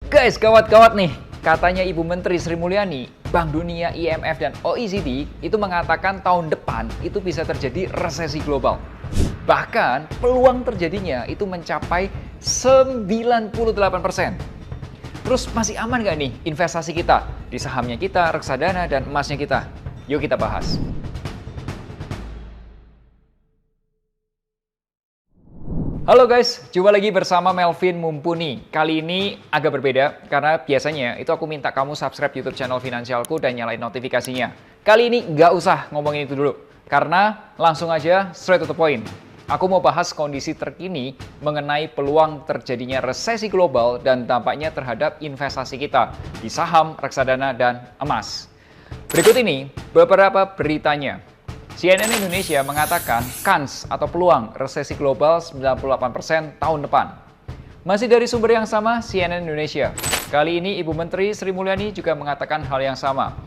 Guys, gawat-gawat nih. Katanya Ibu Menteri Sri Mulyani, Bank Dunia, IMF, dan OECD itu mengatakan tahun depan itu bisa terjadi resesi global. Bahkan peluang terjadinya itu mencapai 98%. Terus masih aman nggak nih investasi kita? Di sahamnya kita, reksadana, dan emasnya kita? Yuk kita bahas. Halo guys, jumpa lagi bersama Melvin Mumpuni. Kali ini agak berbeda karena biasanya itu aku minta kamu subscribe YouTube channel Finansialku dan nyalain notifikasinya. Kali ini nggak usah ngomongin itu dulu, karena langsung aja straight to the point. Aku mau bahas kondisi terkini mengenai peluang terjadinya resesi global dan dampaknya terhadap investasi kita di saham, reksadana, dan emas. Berikut ini beberapa beritanya. CNN Indonesia mengatakan kans atau peluang resesi global 98% tahun depan. Masih dari sumber yang sama, CNN Indonesia. Kali ini Ibu Menteri Sri Mulyani juga mengatakan hal yang sama.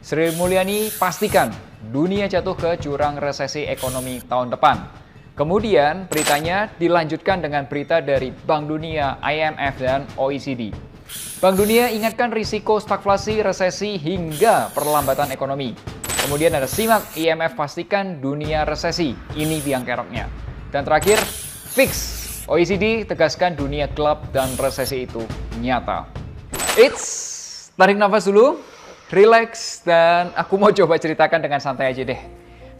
Sri Mulyani pastikan dunia jatuh ke jurang resesi ekonomi tahun depan. Kemudian beritanya dilanjutkan dengan berita dari Bank Dunia, IMF, dan OECD. Bank Dunia ingatkan risiko stagflasi, resesi, hingga perlambatan ekonomi. Kemudian ada simak, IMF pastikan dunia resesi, ini biang keroknya. Dan terakhir, fix, OECD tegaskan dunia gelap dan resesi itu nyata. Tarik nafas dulu, relax, dan aku mau coba ceritakan dengan santai aja deh.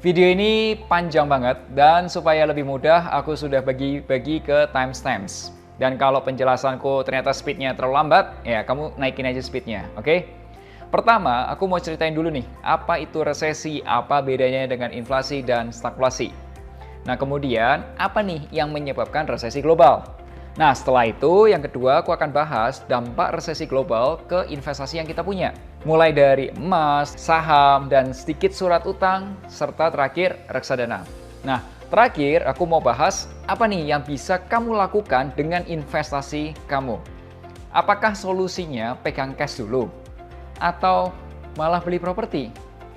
Video ini panjang banget, dan supaya lebih mudah, aku sudah bagi-bagi ke timestamps. Dan kalau penjelasanku ternyata speednya terlalu lambat, ya kamu naikin aja speednya, oke? Pertama, aku mau ceritain dulu nih, apa itu resesi, apa bedanya dengan inflasi dan stagflasi. Nah, kemudian apa nih yang menyebabkan resesi global? Nah, setelah itu yang kedua aku akan bahas dampak resesi global ke investasi yang kita punya. Mulai dari emas, saham, dan sedikit surat utang, serta terakhir reksadana. Nah, terakhir aku mau bahas apa nih yang bisa kamu lakukan dengan investasi kamu. Apakah solusinya pegang cash dulu? Atau malah beli properti?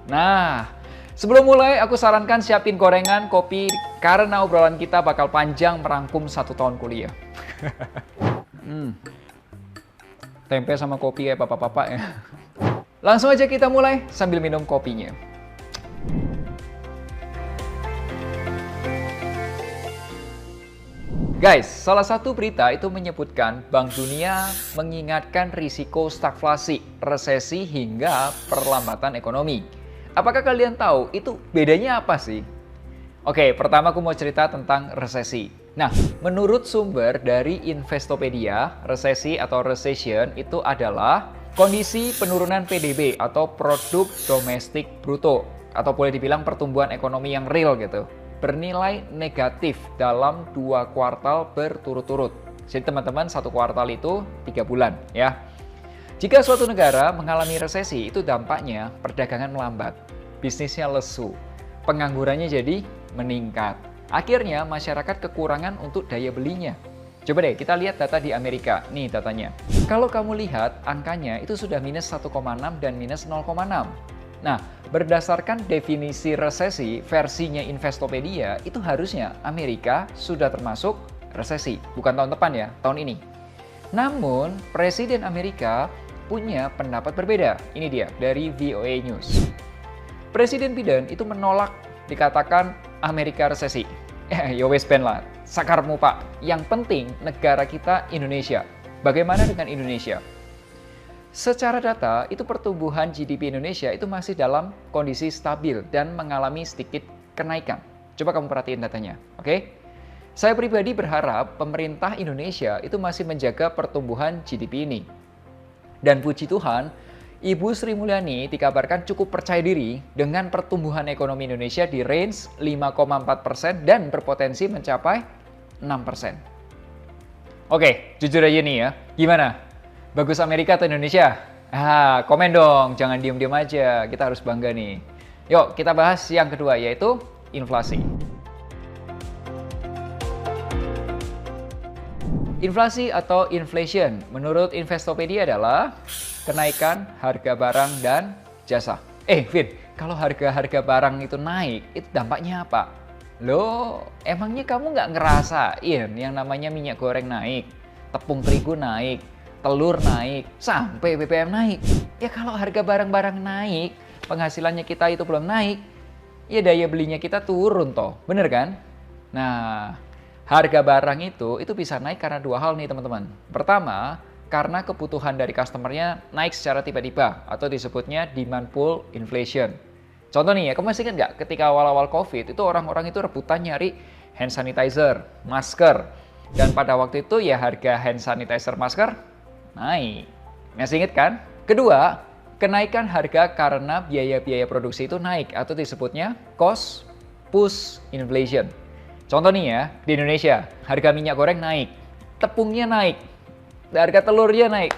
Nah, sebelum mulai aku sarankan siapin gorengan, kopi, karena obrolan kita bakal panjang merangkum 1 tahun kuliah. Tempe sama kopi ya bapak-bapak ya. Langsung aja kita mulai sambil minum kopinya. Guys, salah satu berita itu menyebutkan Bank Dunia mengingatkan risiko stagflasi, resesi, hingga perlambatan ekonomi. Apakah kalian tahu itu bedanya apa sih? Oke, pertama aku mau cerita tentang resesi. Nah, menurut sumber dari Investopedia, resesi atau recession itu adalah kondisi penurunan PDB atau produk domestik bruto, atau boleh dibilang pertumbuhan ekonomi yang real gitu, bernilai negatif dalam 2 kuartal berturut-turut. Jadi teman-teman, 1 kuartal itu 3 bulan ya. Jika suatu negara mengalami resesi, itu dampaknya perdagangan melambat, bisnisnya lesu, penganggurannya jadi meningkat. Akhirnya masyarakat kekurangan untuk daya belinya. Coba deh kita lihat data di Amerika. Nih datanya. Kalau kamu lihat angkanya itu sudah minus 1,6 dan minus 0,6. Nah, berdasarkan definisi resesi versinya Investopedia, itu harusnya Amerika sudah termasuk resesi. Bukan tahun depan ya, tahun ini. Namun, Presiden Amerika punya pendapat berbeda. Ini dia, dari VOA News. Presiden Biden itu menolak dikatakan Amerika resesi. Ya wes ben lah, sakarmu pak. Yang penting negara kita Indonesia. Bagaimana dengan Indonesia? Secara data, itu pertumbuhan GDP Indonesia itu masih dalam kondisi stabil dan mengalami sedikit kenaikan. Coba kamu perhatiin datanya, oke? Saya pribadi berharap pemerintah Indonesia itu masih menjaga pertumbuhan GDP ini. Dan puji Tuhan, Ibu Sri Mulyani dikabarkan cukup percaya diri dengan pertumbuhan ekonomi Indonesia di range 5,4% dan berpotensi mencapai 6%. Oke, jujur aja nih ya, gimana? Bagus Amerika atau Indonesia? Komen dong, jangan diem-diem aja. Kita harus bangga nih. Yuk, kita bahas yang kedua, yaitu inflasi. Inflasi atau inflation, menurut Investopedia adalah kenaikan harga barang dan jasa. Vin, kalau harga-harga barang itu naik, itu dampaknya apa? Loh, emangnya kamu nggak ngerasain yang namanya minyak goreng naik, tepung terigu naik, telur naik, sampai BBM naik. Ya kalau harga barang-barang naik, penghasilannya kita itu belum naik, ya daya belinya kita turun toh, bener kan? Nah, harga barang itu bisa naik karena dua hal nih teman-teman. Pertama, karena kebutuhan dari customer-nya naik secara tiba-tiba atau disebutnya demand pull inflation. Contoh nih ya, kamu masih ingat nggak ketika awal-awal COVID itu orang-orang itu rebutan nyari hand sanitizer, masker. Dan pada waktu itu ya harga hand sanitizer, masker naik. Masih ingat kan? Kedua, kenaikan harga karena biaya-biaya produksi itu naik atau disebutnya cost push inflation. Contoh nih ya, di Indonesia harga minyak goreng naik, tepungnya naik, harga telurnya naik.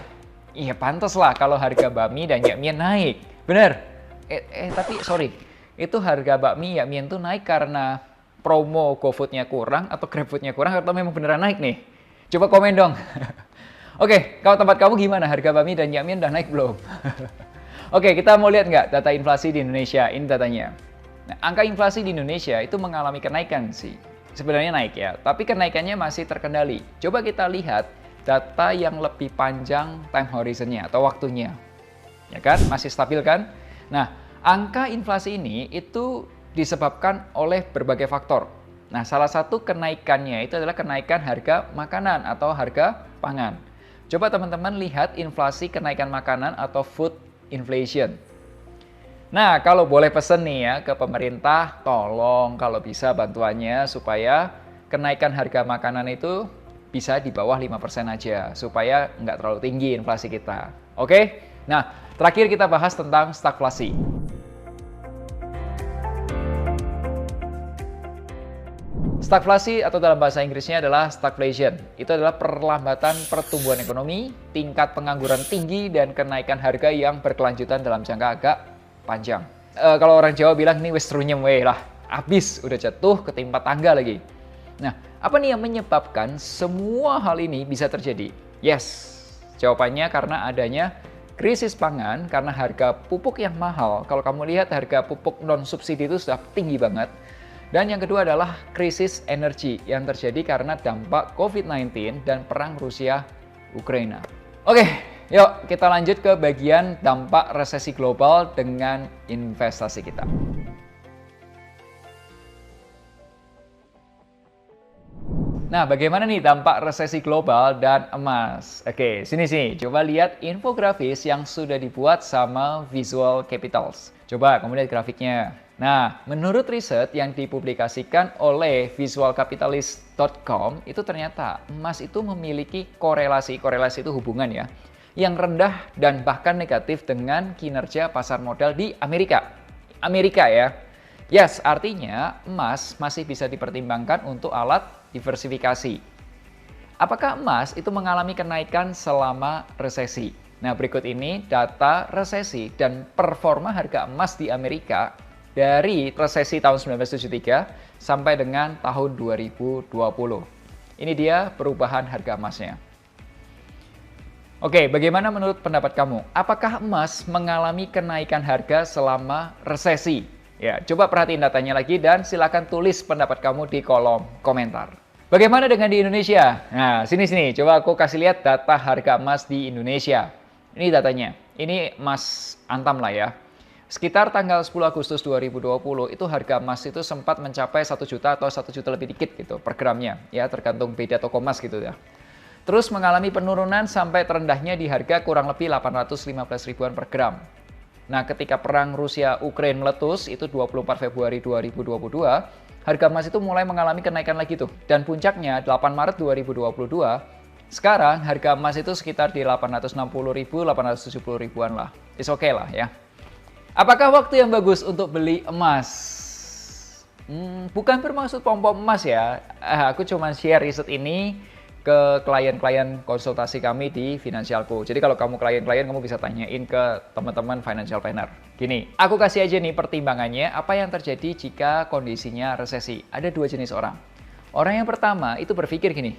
Iya pantas lah kalau harga bakmi dan yakmian naik. Bener? Tapi sorry, itu harga bakmi yakmian tuh naik karena promo GoFood-nya kurang atau GrabFood-nya kurang atau memang beneran naik nih? Coba komen dong. Oke, kalau tempat kamu gimana? Harga bakmi dan yakmian udah naik belum? Oke, kita mau lihat nggak data inflasi di Indonesia? Ini datanya. Nah, angka inflasi di Indonesia itu mengalami kenaikan sih. Sebenarnya naik ya, tapi kenaikannya masih terkendali. Coba kita lihat data yang lebih panjang time horizon-nya atau waktunya. Ya kan? Masih stabil kan? Nah, angka inflasi ini itu disebabkan oleh berbagai faktor. Nah, salah satu kenaikannya itu adalah kenaikan harga makanan atau harga pangan. Coba teman-teman lihat inflasi kenaikan makanan atau food inflation. Nah, kalau boleh pesen nih ya ke pemerintah, tolong kalau bisa bantuannya supaya kenaikan harga makanan itu bisa di bawah 5% aja, supaya nggak terlalu tinggi inflasi kita. Oke? Nah, terakhir kita bahas tentang stagflasi. Stagflasi atau dalam bahasa Inggrisnya adalah stagflation. Itu adalah perlambatan pertumbuhan ekonomi, tingkat pengangguran tinggi, dan kenaikan harga yang berkelanjutan dalam jangka agak panjang. Kalau orang Jawa bilang ini wis runyem weh lah, habis udah jatuh ketimpa tangga lagi. Nah, apa nih yang menyebabkan semua hal ini bisa terjadi? Yes, jawabannya karena adanya krisis pangan karena harga pupuk yang mahal. Kalau kamu lihat harga pupuk non subsidi itu sudah tinggi banget. Dan yang kedua adalah krisis energi yang terjadi karena dampak COVID-19 dan perang Rusia-Ukraina. Oke, yuk kita lanjut ke bagian dampak resesi global dengan investasi kita. Nah, bagaimana nih dampak resesi global dan emas? Oke, sini. Coba lihat infografis yang sudah dibuat sama Visual Capitals. Coba kamu lihat grafiknya. Nah, menurut riset yang dipublikasikan oleh visualcapitalist.com, itu ternyata emas itu memiliki korelasi itu hubungan ya, yang rendah dan bahkan negatif dengan kinerja pasar modal di Amerika. Amerika ya. Yes, artinya emas masih bisa dipertimbangkan untuk alat diversifikasi. Apakah emas itu mengalami kenaikan selama resesi? Nah, berikut ini data resesi dan performa harga emas di Amerika dari resesi tahun 1973 sampai dengan tahun 2020. Ini dia perubahan harga emasnya. Oke, bagaimana menurut pendapat kamu? Apakah emas mengalami kenaikan harga selama resesi? Ya, coba perhatiin datanya lagi dan silakan tulis pendapat kamu di kolom komentar. Bagaimana dengan di Indonesia? Nah, sini. Coba aku kasih lihat data harga emas di Indonesia. Ini datanya. Ini emas Antam lah ya. Sekitar tanggal 10 Agustus 2020 itu harga emas itu sempat mencapai 1 juta atau 1 juta lebih dikit gitu per gramnya. Ya, tergantung beda toko emas gitu ya. Terus mengalami penurunan sampai terendahnya di harga kurang lebih 815 ribuan per gram. Nah, ketika perang Rusia-Ukraina meletus, itu 24 Februari 2022, harga emas itu mulai mengalami kenaikan lagi tuh. Dan puncaknya 8 Maret 2022, sekarang harga emas itu sekitar di 860 ribu, 870 ribuan lah. It's okay lah ya. Apakah waktu yang bagus untuk beli emas? Bukan bermaksud pom-pom emas ya. Aku cuma share riset ini ke klien-klien konsultasi kami di Finansialku. Jadi kalau kamu klien-klien, kamu bisa tanyain ke teman-teman financial planner. Gini, aku kasih aja nih pertimbangannya apa yang terjadi jika kondisinya resesi. Ada dua jenis orang. Orang yang pertama itu berpikir gini,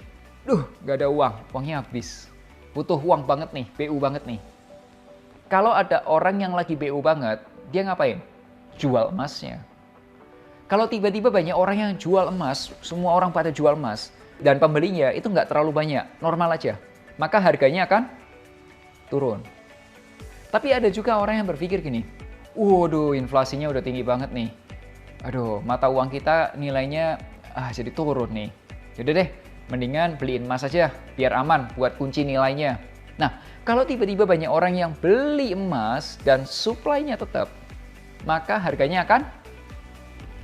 gak ada uang, uangnya habis. Butuh uang banget nih, BU banget nih. Kalau ada orang yang lagi BU banget, dia ngapain? Jual emasnya. Kalau tiba-tiba banyak orang yang jual emas, semua orang pada jual emas, dan pembelinya itu nggak terlalu banyak, normal aja, maka harganya akan turun. Tapi ada juga orang yang berpikir gini, waduh inflasinya udah tinggi banget nih. Aduh, mata uang kita nilainya jadi turun nih. Yaudah deh, mendingan beliin emas aja biar aman buat kunci nilainya. Nah, kalau tiba-tiba banyak orang yang beli emas dan supply-nya tetap, maka harganya akan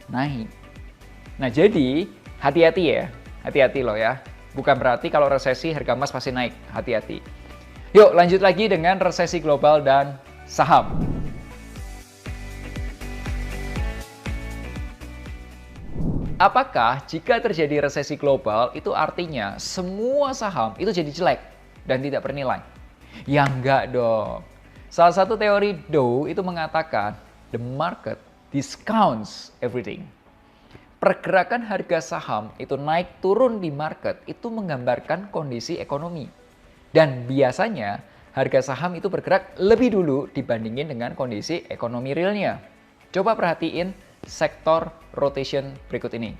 naik. Nah, jadi hati-hati ya. Hati-hati loh ya. Bukan berarti kalau resesi harga emas pasti naik. Hati-hati. Yuk lanjut lagi dengan resesi global dan saham. Apakah jika terjadi resesi global itu artinya semua saham itu jadi jelek dan tidak bernilai? Ya enggak dong. Salah satu teori Dow itu mengatakan the market discounts everything. Pergerakan harga saham itu naik turun di market itu menggambarkan kondisi ekonomi. Dan biasanya harga saham itu bergerak lebih dulu dibandingin dengan kondisi ekonomi realnya. Coba perhatiin sektor rotation berikut ini.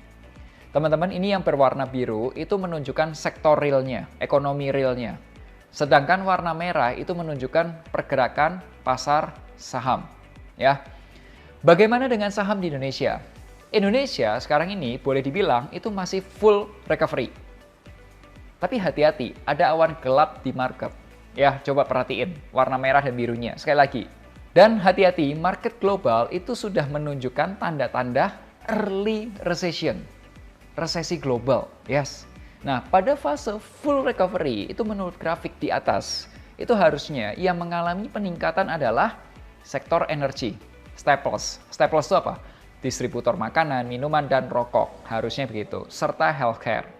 Teman-teman, ini yang berwarna biru itu menunjukkan sektor realnya, ekonomi realnya. Sedangkan warna merah itu menunjukkan pergerakan pasar saham. Ya. Bagaimana dengan saham di Indonesia? Indonesia sekarang ini boleh dibilang itu masih full recovery. Tapi hati-hati, ada awan gelap di market. Ya, coba perhatiin warna merah dan birunya. Sekali lagi. Dan hati-hati, market global itu sudah menunjukkan tanda-tanda early recession. Resesi global, yes. Nah, pada fase full recovery, itu menurut grafik di atas, itu harusnya yang mengalami peningkatan adalah sektor energi, staples. Staples itu apa? Distributor makanan, minuman, dan rokok. Harusnya begitu. Serta healthcare.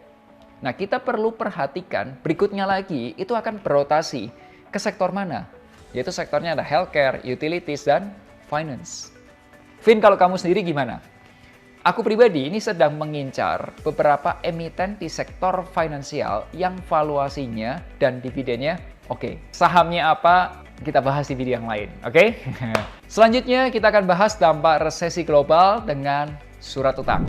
Nah, kita perlu perhatikan berikutnya lagi itu akan berotasi ke sektor mana? Yaitu sektornya ada healthcare, utilities, dan finance. Vin, kalau kamu sendiri gimana? Aku pribadi ini sedang mengincar beberapa emiten di sektor finansial yang valuasinya dan dividennya oke. Sahamnya apa? Kita bahas di video yang lain, oke? Selanjutnya kita akan bahas dampak resesi global dengan surat utang.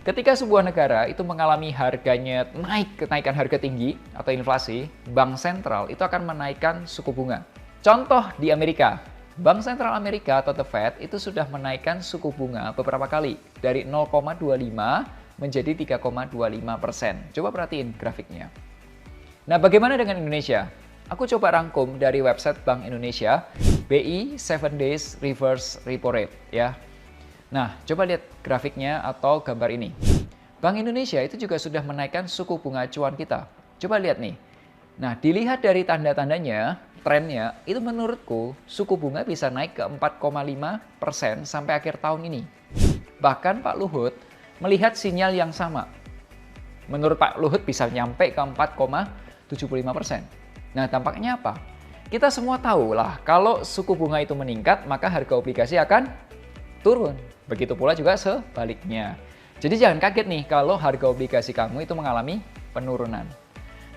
Ketika sebuah negara itu mengalami harganya kenaikan harga tinggi atau inflasi, bank sentral itu akan menaikkan suku bunga. Contoh di Amerika, Bank Sentral Amerika atau The Fed itu sudah menaikkan suku bunga beberapa kali dari 0,25 menjadi 3,25%. Coba perhatiin grafiknya. Nah, bagaimana dengan Indonesia? Aku coba rangkum dari website Bank Indonesia, BI 7 Days Reverse Repo Rate ya. Nah, coba lihat grafiknya atau gambar ini. Bank Indonesia itu juga sudah menaikkan suku bunga acuan kita. Coba lihat nih. Nah, dilihat dari tanda-tandanya, trennya, itu menurutku suku bunga bisa naik ke 4,5% sampai akhir tahun ini. Bahkan Pak Luhut melihat sinyal yang sama. Menurut Pak Luhut bisa nyampe ke 4,75%. Nah, dampaknya apa? Kita semua tahu lah, kalau suku bunga itu meningkat, maka harga obligasi akan turun. Begitu pula juga sebaliknya. Jadi jangan kaget nih kalau harga obligasi kamu itu mengalami penurunan.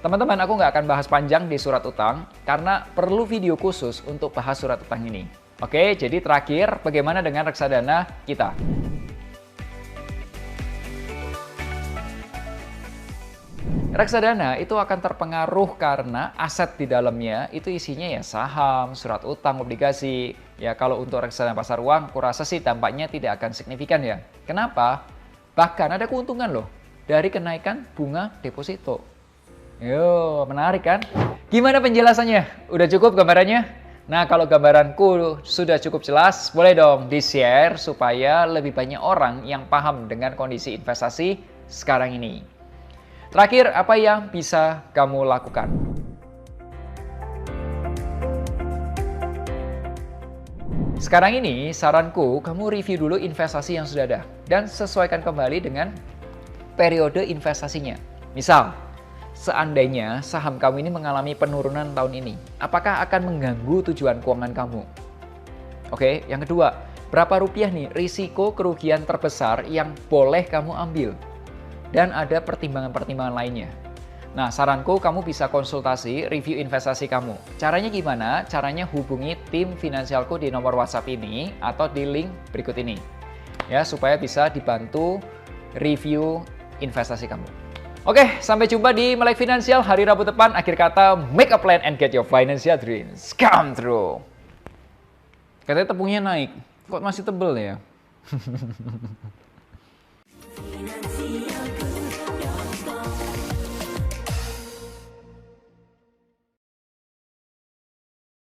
Teman-teman, aku nggak akan bahas panjang di surat utang karena perlu video khusus untuk bahas surat utang ini. Oke, jadi terakhir bagaimana dengan reksadana kita? Reksadana itu akan terpengaruh karena aset di dalamnya itu isinya ya saham, surat utang, obligasi. Ya kalau untuk reksadana pasar uang, kurasa sih dampaknya tidak akan signifikan ya. Kenapa? Bahkan ada keuntungan loh dari kenaikan bunga deposito. Yo, menarik kan? Gimana penjelasannya? Udah cukup gambarannya? Nah, kalau gambaranku sudah cukup jelas, boleh dong di-share supaya lebih banyak orang yang paham dengan kondisi investasi sekarang ini. Terakhir, apa yang bisa kamu lakukan? Sekarang ini, saranku kamu review dulu investasi yang sudah ada dan sesuaikan kembali dengan periode investasinya. Misal, seandainya saham kamu ini mengalami penurunan tahun ini, apakah akan mengganggu tujuan keuangan kamu? Oke, yang kedua, berapa rupiah nih risiko kerugian terbesar yang boleh kamu ambil? Dan ada pertimbangan-pertimbangan lainnya. Nah, saranku kamu bisa konsultasi review investasi kamu. Caranya gimana? Caranya hubungi tim finansialku di nomor WhatsApp ini atau di link berikut ini. Ya, supaya bisa dibantu review investasi kamu. Oke, sampai jumpa di Melek Finansial hari Rabu depan. Akhir kata, make a plan and get your financial dreams come true. Katanya tepungnya naik, kok masih tebel ya?